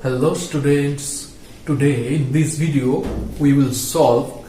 Hello students, today in this video we will solve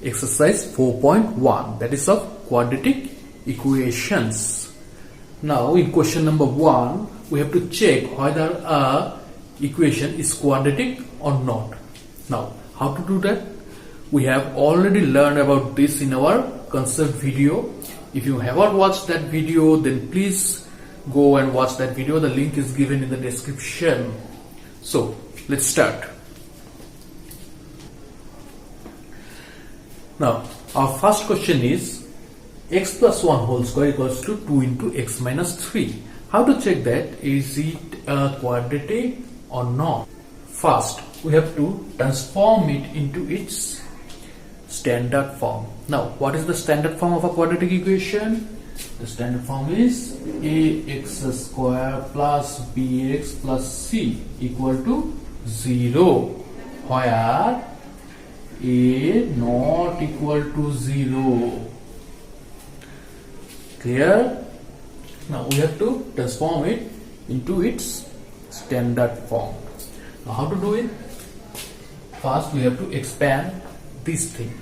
exercise 4.1, that is of quadratic equations. Now in question number 1 we have to check whether a equation is quadratic or not. Now how to do that? We have already learned about this in our concept video. If you haven't watched that video, then please go and watch that video. The link is given in the description. So let's start. Now our first question is x plus 1 whole square equals to 2 into x minus 3. How to check that? Is it a quadratic or not? First we have to transform it into its standard form. Now what is the standard form of a quadratic equation? The standard form is ax square plus bx plus c equal to 0, where a not equal to 0. Clear? Now we have to transform it into its standard form. Now how to do it? First we have to expand this thing.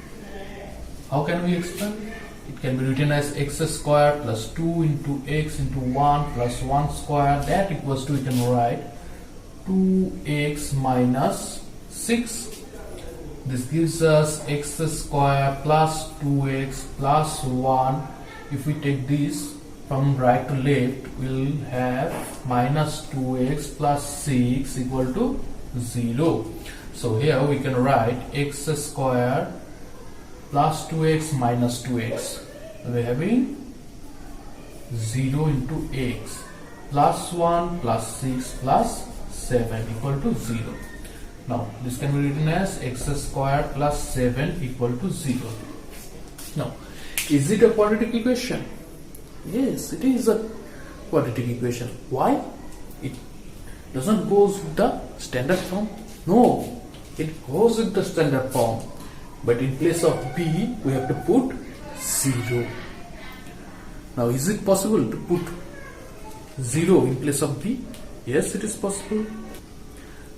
How can we expand? It can be written as x square plus 2 into x into 1 plus 1 square. That equals to, we can write 2x minus 6. This gives us x square plus 2x plus 1. If we take this from right to left, we'll have minus 2x plus 6 equal to 0. So here we can write x square plus 2x minus 2x. We're having 0 into x plus 1 plus 6 plus 7 equal to 0. Now this can be written as x square plus 7 equal to 0. Now is it a quadratic equation? Yes, it is a quadratic equation. Why? It doesn't goes with the standard form. No, it goes with the standard form. But in place of b, we have to put 0. Now, is it possible to put 0 in place of b? Yes, it is possible.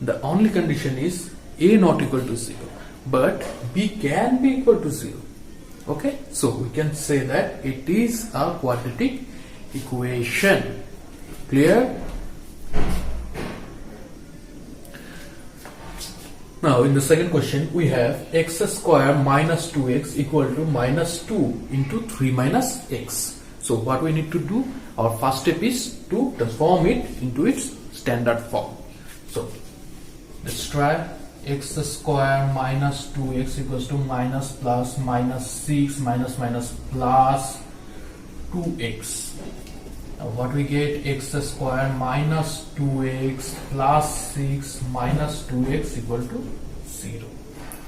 The only condition is a not equal to 0, but b can be equal to 0. Okay, so we can say that it is a quadratic equation. Clear? Now in the second question we have x square minus 2x equal to minus 2 into 3 minus x. So what we need to do, our first step is to transform it into its standard form. So let's try. X square minus 2x equals to minus plus minus 6 minus minus plus 2x. Now what we get? X square minus 2x plus 6 minus 2x equal to 0.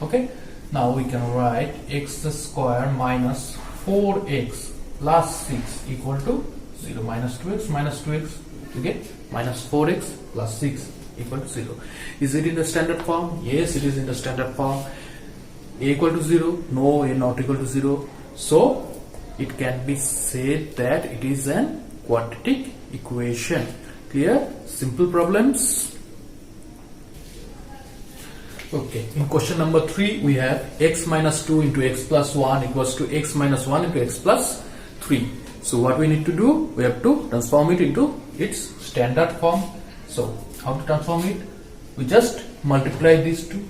Okay, now we can write x square minus 4x plus 6 equal to 0. Minus 2x we get minus 4x plus 6 equal to 0. Is it in the standard form? Yes, it is in the standard form. A equal to 0? No, a not equal to 0. So it can be said that it is an quadratic equation. Clear? Simple problems. Okay, in question number 3 we have x minus 2 into x plus 1 equals to x minus 1 into x plus 3. So what we need to do? We have to transform it into its standard form. So how to transform it? We just multiply these two.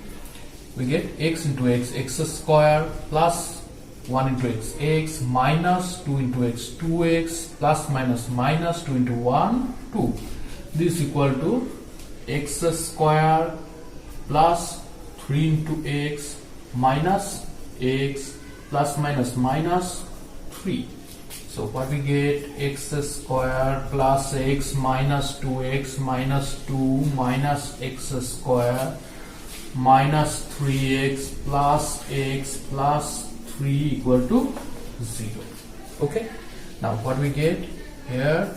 We get x into x, x square plus 1 into x, x minus 2 into x, 2x plus minus minus 2 into 1, 2. This equal to x square plus 3 into x minus x plus minus minus 3. So what we get? X square plus x minus 2x minus 2 minus x square minus 3x plus x plus 3 equal to 0. Okay, now what we get here?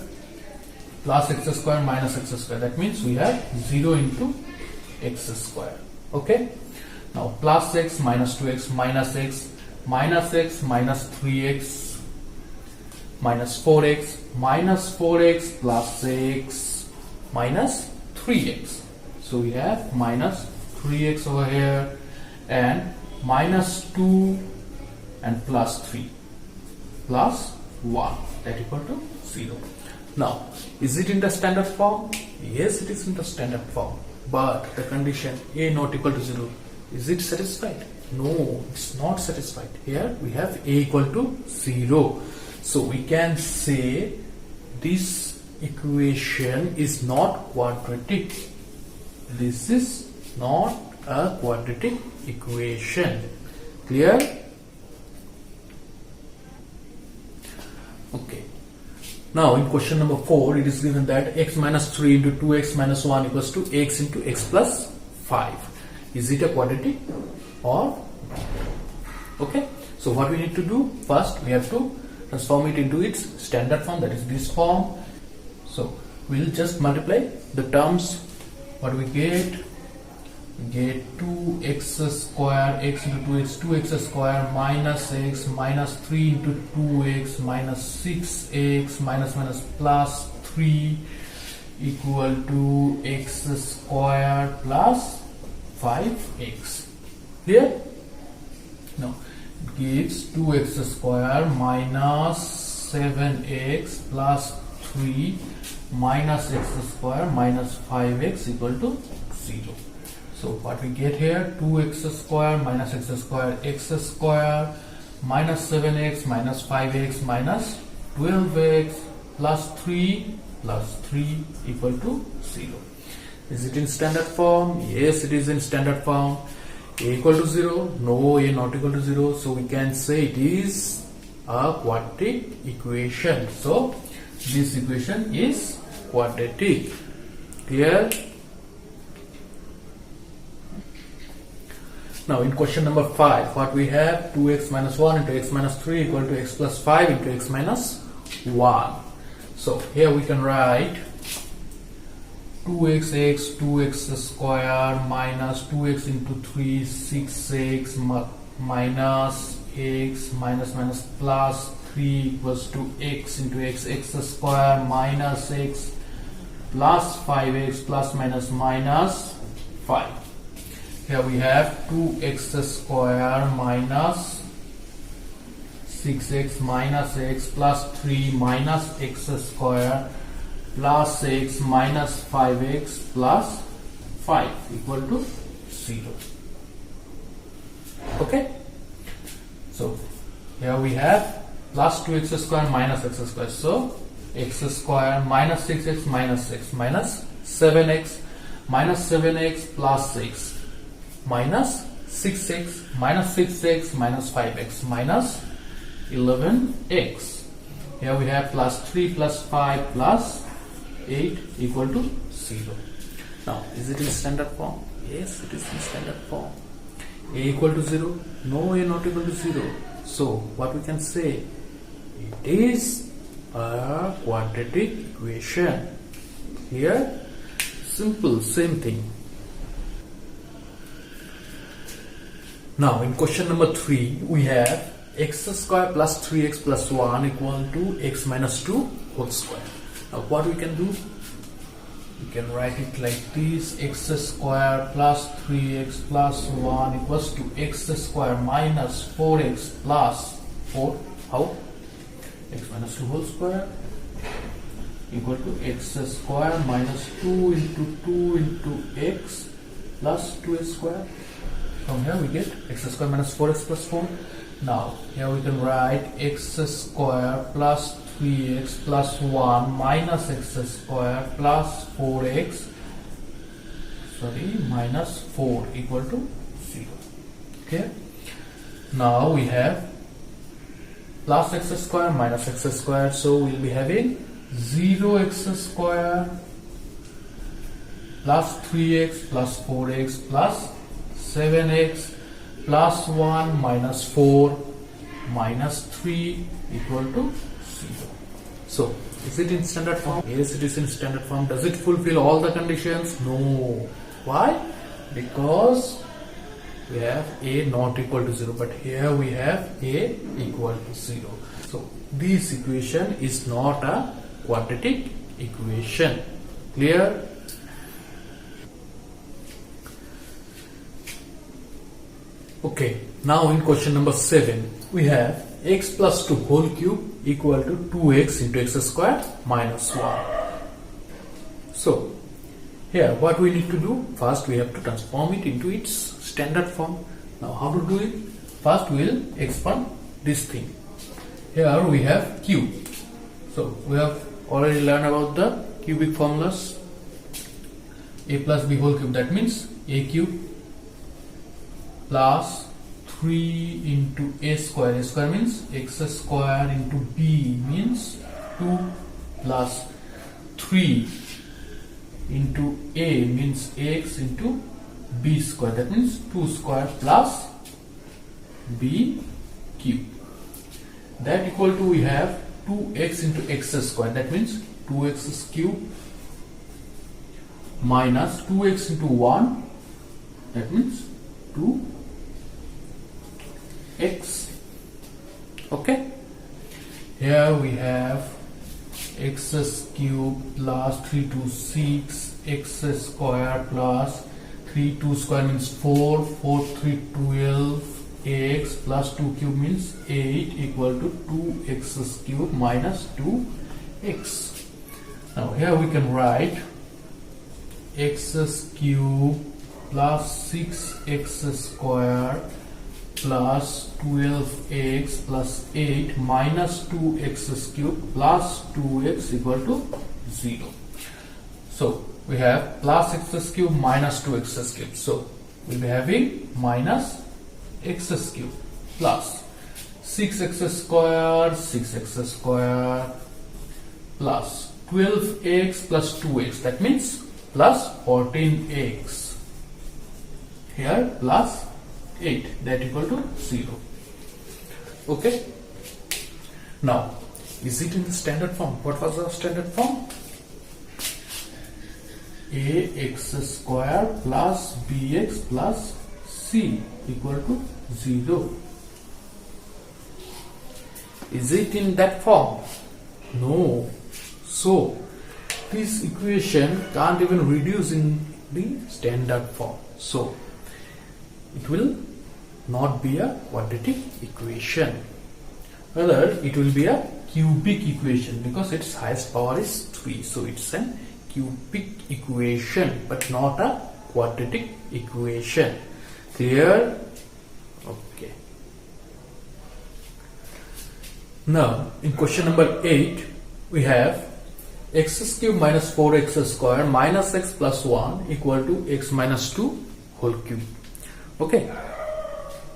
Plus x square minus x square. That means we have 0 into x square. Okay, now plus x minus 2x minus x minus x minus 3x minus 4x plus x minus 3x. So we have minus 3x over here and minus 2 and plus 3 plus 1, that equal to 0. Now, is it in the standard form? Yes, it is in the standard form. But the condition a not equal to 0, is it satisfied? No, it's not satisfied. Here we have a equal to 0. So we can say this equation is not quadratic. This is not a quadratic equation. Clear? Okay. Now in question number 4, it is given that x minus 3 into 2x minus 1 equals to x into x plus 5. Is it a quadratic or? Okay. So what we need to do? First we have to transform it into its standard form, that is this form. So we'll just multiply the terms. What we get? We get 2x square, x into 2x, 2x square minus x minus 3 into 2x minus 6x minus minus plus 3 equal to x square plus 5x. Clear? Now it gives 2x square minus 7x plus 3 minus x square minus 5x equal to 0. So what we get here, 2x square minus x square minus 7x minus 5x minus 12x plus 3 equal to 0. Is it in standard form? Yes, it is in standard form. A equal to 0? No, a not equal to 0. So we can say it is a quadratic equation. So this equation is quadratic. Clear? Now in question number 5, what we have, 2x minus 1 into x minus 3 equal to x plus 5 into x minus 1. So here we can write 2x, 2x square minus 2x into 3, 6x minus x minus minus plus 3 equals to x into x square minus x plus 5x plus minus minus 5. Here we have 2x square minus 6x minus x plus 3 minus x square plus x minus 5x plus 5 equal to 0. Okay? So here we have plus 2x square minus x square. So x square minus 6x minus 6 minus 7x plus 6 minus 6x minus 6x minus 5x minus 11x. Here we have plus 3 plus 5 plus 8 equal to 0. Now is it in standard form? Yes, it is in standard form. A equal to 0? No, a not equal to 0. So what we can say? It is a quadratic equation. Here, simple, same thing. Now in question number 3, we have x square plus 3x plus 1 equal to x minus 2 whole square. Now what we can do? We can write it like this: x square plus 3x plus 1 equals to x square minus 4x plus 4. How? X minus 2 whole square equal to x square minus 2 into x plus 2x square. From here we get x square minus 4x plus 4. Now here we can write x square plus 3x plus 1 minus x square plus 4x minus 4 equal to 0. Okay. Now we have plus x square minus x square, so we'll be having 0x square plus 3x plus 4x plus 7x plus 1 minus 4 minus 3 equal to 0. So is it in standard form? Yes, it is in standard form. Does it fulfill all the conditions? No. Why? Because we have a not equal to 0, but here we have a equal to 0. So this equation is not a quadratic equation. Clear? Okay, now in question number 7 we have x plus 2 whole cube equal to 2x into x square minus 1. So here what we need to do, first we have to transform it into its standard form. Now how to do it? First we will expand this thing. Here we have cube. So we have already learned about the cubic formulas. A plus b whole cube, that means a cube plus 3 into a square. A square means x square into b means 2 plus 3 into a means x into b square, that means 2 square plus b cube. That equal to, we have 2x into x square, that means 2x cube minus 2x into 1, that means 2x. Okay, here we have x cube plus 3 to 6 x square plus 3 2 square means 4 4 3 12 x plus 2 cube means 8 equal to 2x cube minus 2x. Now here we can write x cube plus 6x square plus 12x plus 8 minus 2x cube plus 2x equal to 0. So we have plus x cube minus 2x cube. So we'll be having minus x cube plus 6x square plus 12x plus 2x, that means plus 14x. Here plus 8, that equal to 0. Okay, now is it in the standard form? What was the standard form? Ax square plus bx plus c equal to 0. Is it in that form? No. So this equation can't even reduce in the standard form. So it will not be a quadratic equation. Rather, it will be a cubic equation because its highest power is 3. So it's a cubic equation but not a quadratic equation. Clear? Okay. Now in question number 8 we have x cube minus 4x square minus x plus 1 equal to x minus 2 whole cube. Okay.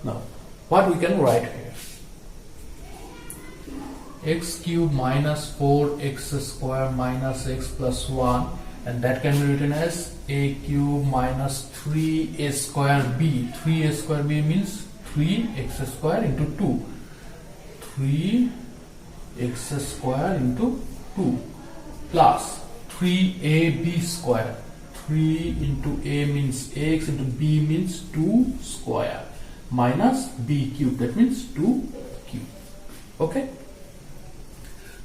Now what we can write here? X cube minus 4x square minus x plus 1, and that can be written as a cube minus 3a square b. 3a square b means 3x square into 2. 3x square into 2 plus 3ab square. 3 into a means x into b means 2 square minus b cube, that means 2 cube. Okay.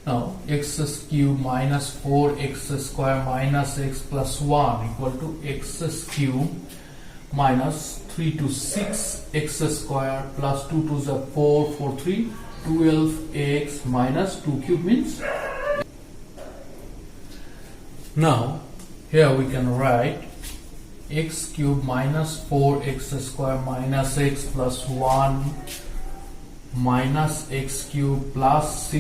Now x cube minus 4x square minus x plus 1 equal to x cube minus 3 to 6 x square plus 2 to the 4 4 3 12x minus 2 cube means. Now here we can write x cube minus 4x square minus x plus 1 minus x cube plus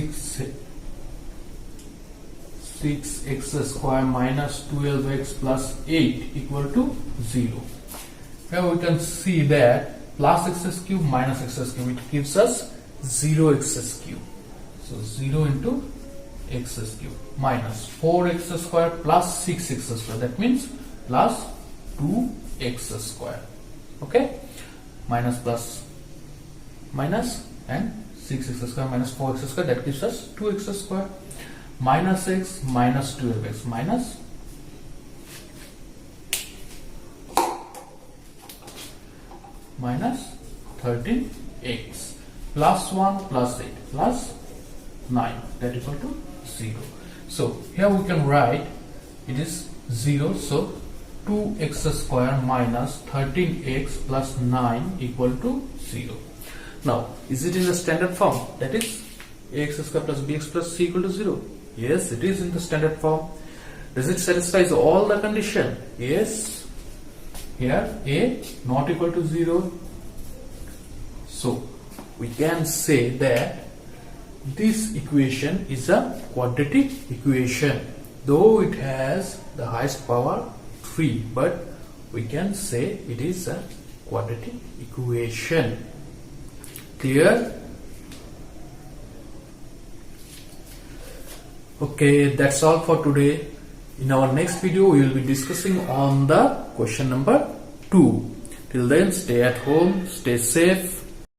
6x square minus 12x plus 8 equal to 0. Here we can see that plus x cube minus x cube, it gives us 0x cube. So 0 into x cube minus 4x square plus 6x square, that means plus 2x square. Okay, minus plus minus and 6x square minus 4x square, that gives us 2x square minus x minus 12x minus minus 13x plus 1 plus 8 plus 9, that equal to 0. So here we can write it is 0, so 2x square minus 13x plus 9 equal to 0. Now, is it in the standard form? That is ax square plus bx plus c equal to 0. Yes, it is in the standard form. Does it satisfy all the condition? Yes. Here a not equal to 0. So we can say that this equation is a quadratic equation, though it has the highest power 3, but we can say it is a quadratic equation. Clear? Okay, that's all for today. In our next video, we will be discussing on the question number 2. Till then, stay at home, stay safe.